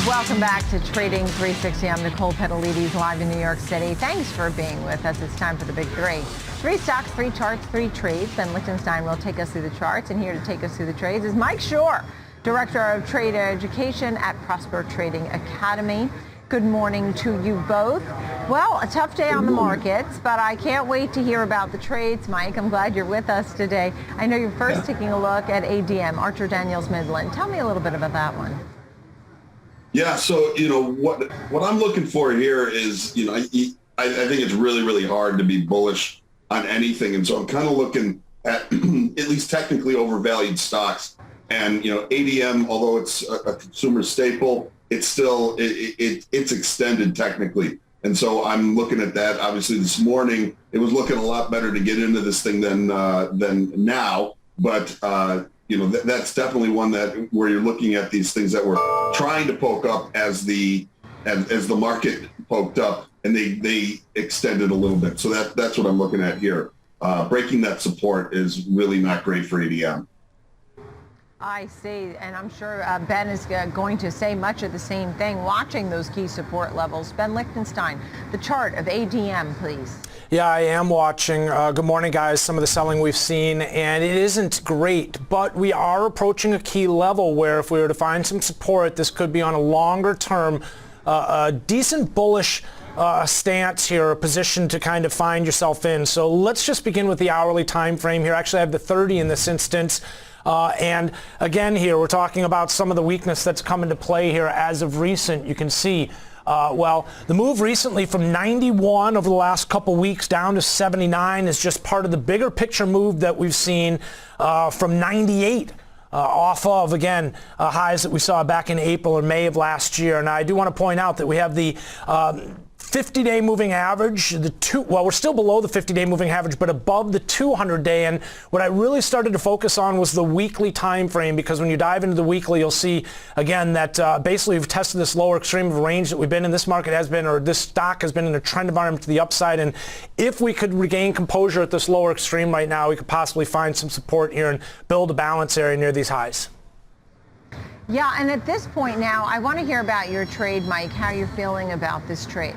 Welcome back to Trading 360. I'm Nicole Petalides, live in New York City. Thanks for being with us. It's time for the Big Three. 3 stocks, 3 charts, 3 trades. Ben Lichtenstein will take us through the charts, and here to take us through the trades is Mike Shorr, Director of Trade Education at Prosper Trading Academy. Good morning to you both. Well, a tough day on the markets, but I can't wait to hear about the trades, Mike. I'm glad you're with us today. I know you're first taking a look at ADM, Archer Daniels Midland. Tell me a little bit about that one. Yeah, so, what I'm looking for here is, I think it's really, really hard to be bullish on anything. And so I'm kind of looking at at least technically overvalued stocks. And, ADM, although it's a consumer staple, it's still, it's extended technically. And so I'm looking at that. Obviously this morning, it was looking a lot better to get into this thing than now. But, that's definitely one where you're looking at these things that we're trying to poke up as the market poked up, and they extended a little bit. So that's what I'm looking at here. Breaking that support is really not great for ADM. I see, and I'm sure Ben is going to say much of the same thing, watching those key support levels. Ben Lichtenstein, the chart of ADM, please. Yeah, I am watching. Good morning, guys. Some of the selling we've seen, and it isn't great, but we are approaching a key level where if we were to find some support, this could be on a longer term, a decent bullish stance here, a position to kind of find yourself in. So let's just begin with the hourly time frame here. Actually, I have the 30 in this instance. And again here, we're talking about some of the weakness that's come into play here as of recent. You can see, the move recently from 91 over the last couple weeks down to 79 is just part of the bigger picture move that we've seen from 98. Off of, again, highs that we saw back in April or May of last year. And I do want to point out that we have the 50-day moving average, we're still below the 50-day moving average, but above the 200-day. And what I really started to focus on was the weekly time frame, because when you dive into the weekly, you'll see, again, that basically we've tested this lower extreme of range that we've been in. This market has been, or this stock has been in a trend environment to the upside. And if we could regain composure at this lower extreme right now, we could possibly find some support here and build a balance area near these highs. Yeah, and at this point now, I want to hear about your trade, Mike, how you're feeling about this trade.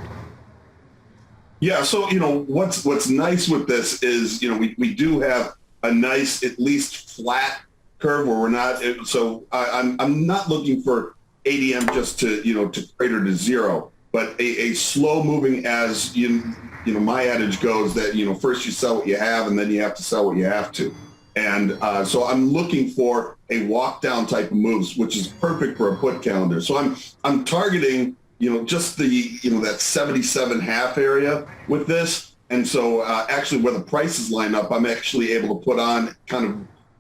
Yeah, so, what's nice with this is, we do have a nice, at least flat curve where we're not, so I'm not looking for ADM just to crater to zero, but a slow moving, as, my adage goes that, first you sell what you have and then you have to sell what you have to. And so I'm looking for a walk down type of moves, which is perfect for a put calendar. So I'm targeting just the, that 77.5 area with this. And so actually where the prices line up, I'm actually able to put on kind of,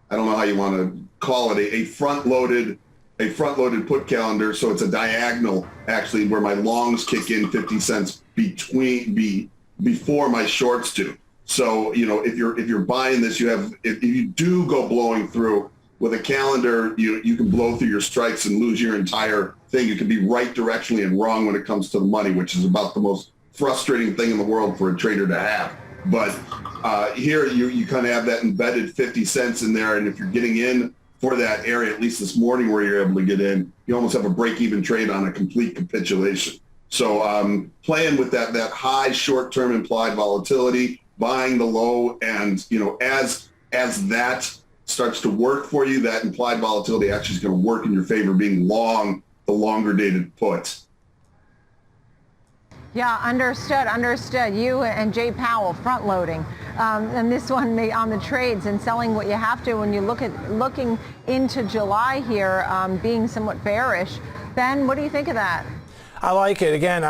I don't know how you want to call it, a front-loaded put calendar. So it's a diagonal, actually, where my longs kick in 50 cents before my shorts do. So, if you're buying this, if you do go blowing through with a calendar, you can blow through your strikes and lose your entire thing. You can be right directionally and wrong when it comes to the money, which is about the most frustrating thing in the world for a trader to have. But here you kind of have that embedded 50 cents in there. And if you're getting in for that area, at least this morning where you're able to get in, you almost have a break-even trade on a complete capitulation. So playing with that high short-term implied volatility, buying the low, and as that starts to work for you, that implied volatility actually is going to work in your favor, being long the longer dated puts. Yeah, understood. You and Jay Powell front loading, and this one on the trades and selling what you have to. When you looking into July here, being somewhat bearish. Ben, what do you think of that? I like it. Again,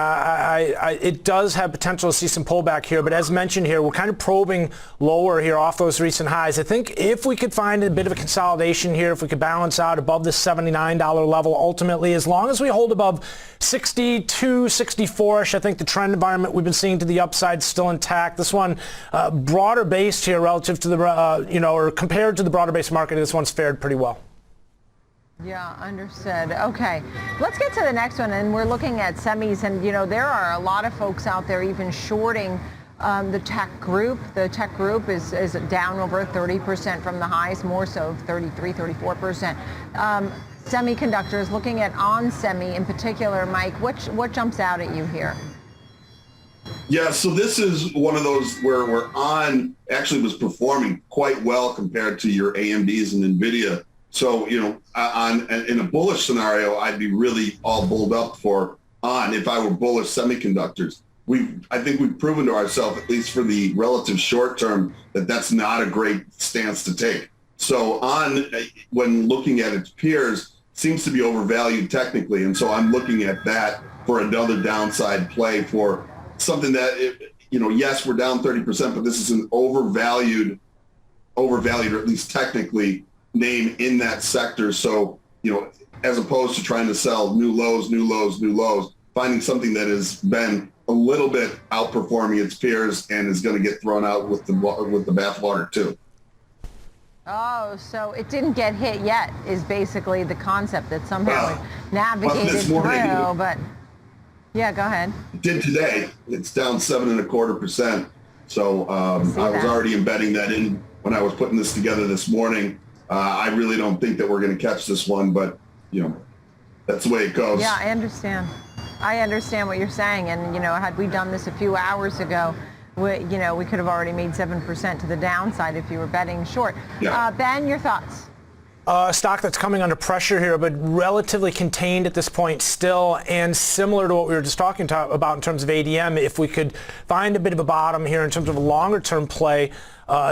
it does have potential to see some pullback here, but as mentioned here, we're kind of probing lower here off those recent highs. I think if we could find a bit of a consolidation here, if we could balance out above the $79 level, ultimately, as long as we hold above 62, 64-ish, I think the trend environment we've been seeing to the upside is still intact. This one, broader based here relative to the, or compared to the broader based market, this one's fared pretty well. Yeah, understood. Okay, let's get to the next one, and we're looking at semis, and there are a lot of folks out there even shorting the tech group. The tech group is down over 30% from the highs, more so 33, 34%. semiconductors, looking at onsemi in particular, Mike, what jumps out at you here? Yeah, so this is one of those where ON actually was performing quite well compared to your AMDs and NVIDIA. So, in a bullish scenario, I'd be really all bulled up for ON if I were bullish semiconductors. I think we've proven to ourselves, at least for the relative short term, that that's not a great stance to take. So ON, when looking at its peers, seems to be overvalued technically. And so I'm looking at that for another downside play for something that, yes, we're down 30%, but this is an overvalued, or at least technically, name in that sector. So, as opposed to trying to sell new lows, finding something that has been a little bit outperforming its peers and is going to get thrown out with the bathwater too. Oh, so it didn't get hit yet is basically the concept that somehow it navigated through, but yeah, go ahead. It did today. It's down 7.25%. So I was already embedding that in when I was putting this together this morning. I really don't think that we're going to catch this one, but that's the way it goes. Yeah, I understand. I understand what you're saying, and had we done this a few hours ago, we could have already made 7% to the downside if you were betting short. Yeah. Ben, your thoughts? A stock that's coming under pressure here, but relatively contained at this point still, and similar to what we were just talking about in terms of ADM. If we could find a bit of a bottom here in terms of a longer-term play,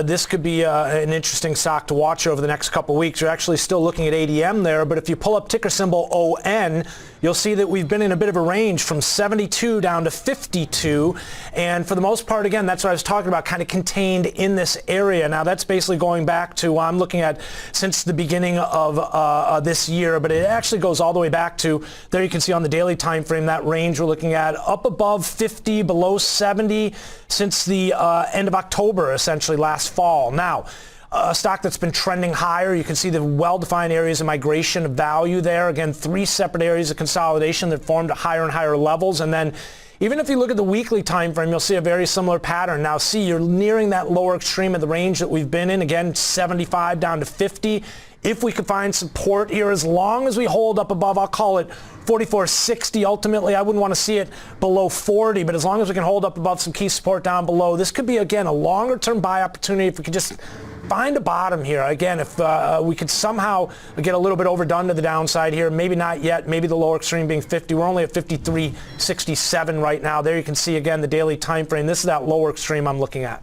this could be an interesting stock to watch over the next couple of weeks. You're actually still looking at ADM there, but if you pull up ticker symbol ON, you'll see that we've been in a bit of a range from 72 down to 52. And for the most part, again, that's what I was talking about, kind of contained in this area. Now, that's basically going back to, I'm looking at since the beginning of this year, but it actually goes all the way back to, there you can see on the daily time frame, that range we're looking at up above 50, below 70 since the end of October, essentially last fall. Now, a stock that's been trending higher. You can see the well-defined areas of migration of value there. Again, 3 separate areas of consolidation that formed at higher and higher levels. And then even if you look at the weekly time frame, you'll see a very similar pattern. Now, see, you're nearing that lower extreme of the range that we've been in. Again, 75 down to 50. If we could find support here, as long as we hold up above, I'll call it 44.60. Ultimately, I wouldn't want to see it below 40, but as long as we can hold up above some key support down below, this could be, again, a longer-term buy opportunity if we could just find a bottom here. Again, if we could somehow get a little bit overdone to the downside here, maybe not yet, maybe the lower extreme being 50. We're only at 53.67 right now. There you can see, again, the daily time frame. This is that lower extreme I'm looking at.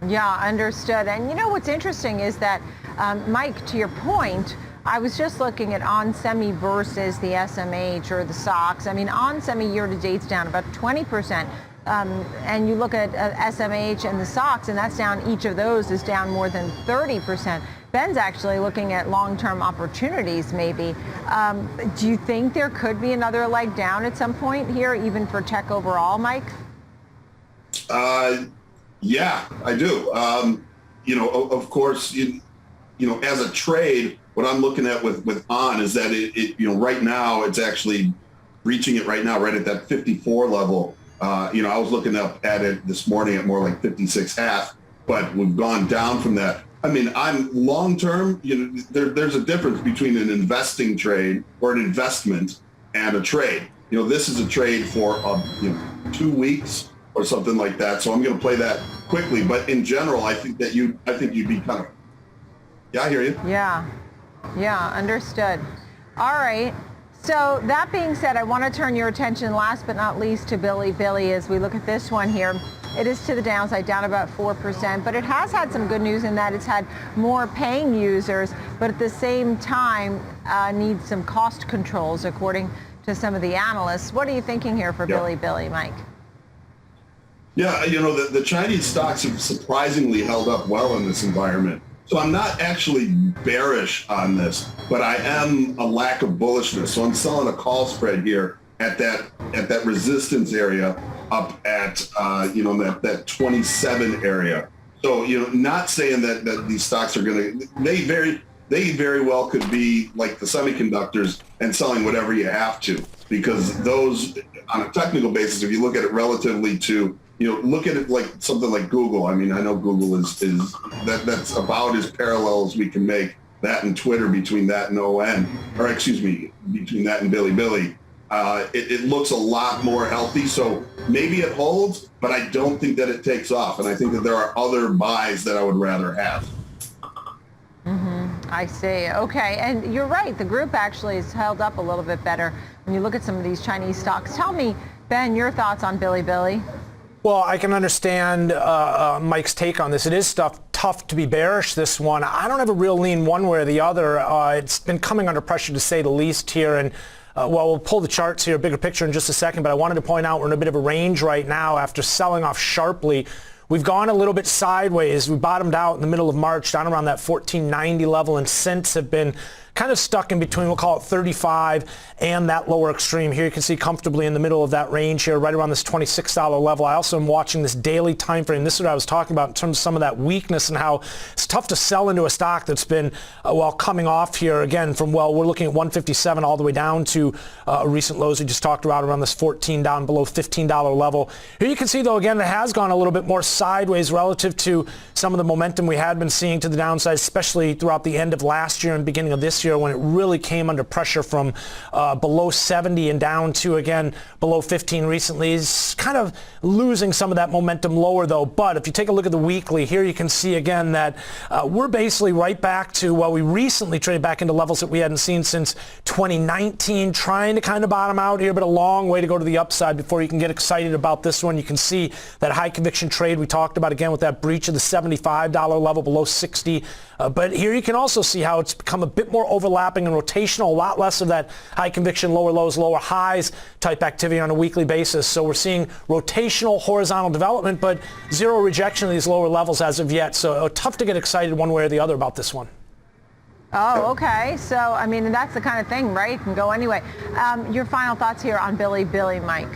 Yeah, understood. And what's interesting is that, Mike, to your point, I was just looking at onsemi versus the SMH or the SOX. I mean, onsemi year-to-date's down about 20%. And you look at SMH and the SOX, and that's down, each of those is down more than 30%. Ben's actually looking at long-term opportunities maybe. Do you think there could be another leg down at some point here, even for tech overall, Mike? Yeah, I do. Of course, as a trade, what I'm looking at with ON is that it right now, it's actually reaching it right now, right at that 54 level. I was looking up at it this morning at more like 56.5, but we've gone down from that. I mean, I'm long-term, there's a difference between an investing trade or an investment and a trade. This is a trade for, 2 weeks or something like that. So I'm going to play that quickly. But in general, I think you'd be kind of, yeah, I hear you. Yeah, understood. All right. So that being said, I want to turn your attention last but not least to Billy as we look at this one here. It is to the downside, down about 4%, but it has had some good news in that it's had more paying users, but at the same time needs some cost controls according to some of the analysts. What are you thinking here for Billy, Mike? Yeah, the Chinese stocks have surprisingly held up well in this environment. So I'm not actually bearish on this, but I am a lack of bullishness. So I'm selling a call spread here at that resistance area up at that 27 area. So not saying that these stocks are going to, they very well could be like the semiconductors and selling whatever you have to, because those on a technical basis, if you look at it relatively to look at it like something like Google. I mean, I know Google is that's about as parallel as we can make that and Twitter, between that and ON, or excuse me, between that and Billy, it looks a lot more healthy. So maybe it holds, but I don't think that it takes off. And I think that there are other buys that I would rather have. I see. Okay. And you're right. The group actually has held up a little bit better when you look at some of these Chinese stocks. Tell me, Ben, your thoughts on Billy. Well, I can understand Mike's take on this. It is tough to be bearish, this one. I don't have a real lean one way or the other. It's been coming under pressure, to say the least, here. And well, we'll pull the charts here, bigger picture in just a second. But I wanted to point out we're in a bit of a range right now after selling off sharply. We've gone a little bit sideways. We bottomed out in the middle of March down around that 1490 level, and since have been kind of stuck in between, we'll call it 35 and that lower extreme. Here you can see comfortably in the middle of that range here, right around this $26 level. I also am watching this daily time frame. This is what I was talking about in terms of some of that weakness and how it's tough to sell into a stock that's been, coming off here again from, we're looking at 157 all the way down to recent lows we just talked about around this 14 down below $15 level. Here you can see, though, again, it has gone a little bit more sideways relative to some of the momentum we had been seeing to the downside, especially throughout the end of last year and beginning of this year, when it really came under pressure from below 70 and down to, again, below 15 recently. Is kind of losing some of that momentum lower, though. But if you take a look at the weekly, here you can see again that we're basically right back to, we recently traded back into levels that we hadn't seen since 2019, trying to kind of bottom out here, but a long way to go to the upside before you can get excited about this one. You can see that high conviction trade we talked about, again, with that breach of the $75 level below 60. But here you can also see how it's become a bit more overlapping and rotational, a lot less of that high conviction, lower lows, lower highs type activity on a weekly basis. So we're seeing rotational horizontal development, but zero rejection of these lower levels as of yet. So tough to get excited one way or the other about this one. Oh, okay. So, I mean, that's the kind of thing, right? It can go anyway. Your final thoughts here on Billy, Mike?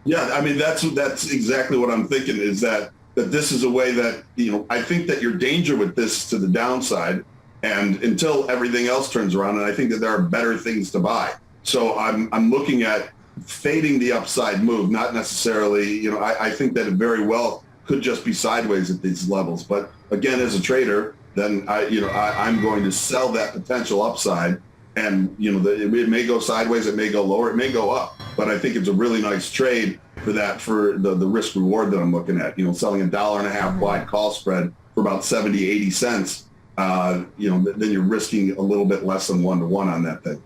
Yeah, I mean, that's exactly what I'm thinking, is that this is a way that, I think that your danger with this to the downside, and until everything else turns around, and I think that there are better things to buy. So I'm looking at fading the upside move, not necessarily, I think that it very well could just be sideways at these levels. But again, as a trader, then I'm going to sell that potential upside, and it may go sideways, it may go lower, it may go up, but I think it's a really nice trade for the risk reward that I'm looking at. Selling $1.50 wide call spread for about 70, 80 cents. Then you're risking a little bit less than 1-to-1 on that thing.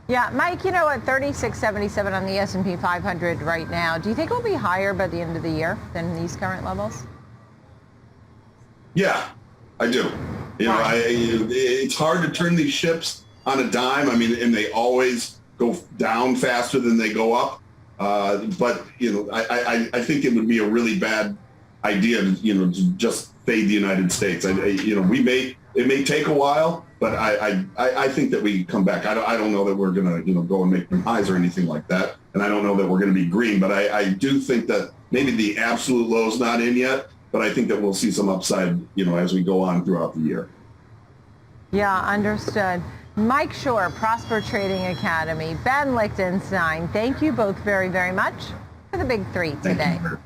Yeah, Mike, at 36.77 on the S&P 500 right now, do you think it will be higher by the end of the year than these current levels? Yeah, I do. It's hard to turn these ships on a dime. I mean, and they always go down faster than they go up. But I think it would be a really bad idea to just fade the United States. It may take a while, but I think that we come back. I don't know that we're gonna go and make new highs or anything like that, and I don't know that we're gonna be green. But I do think that maybe the absolute low is not in yet. But I think that we'll see some upside, as we go on throughout the year. Yeah, understood. Mike Shorr, Prosper Trading Academy, Ben Lichtenstein, thank you both very, very much for the Big Three today. Thank you.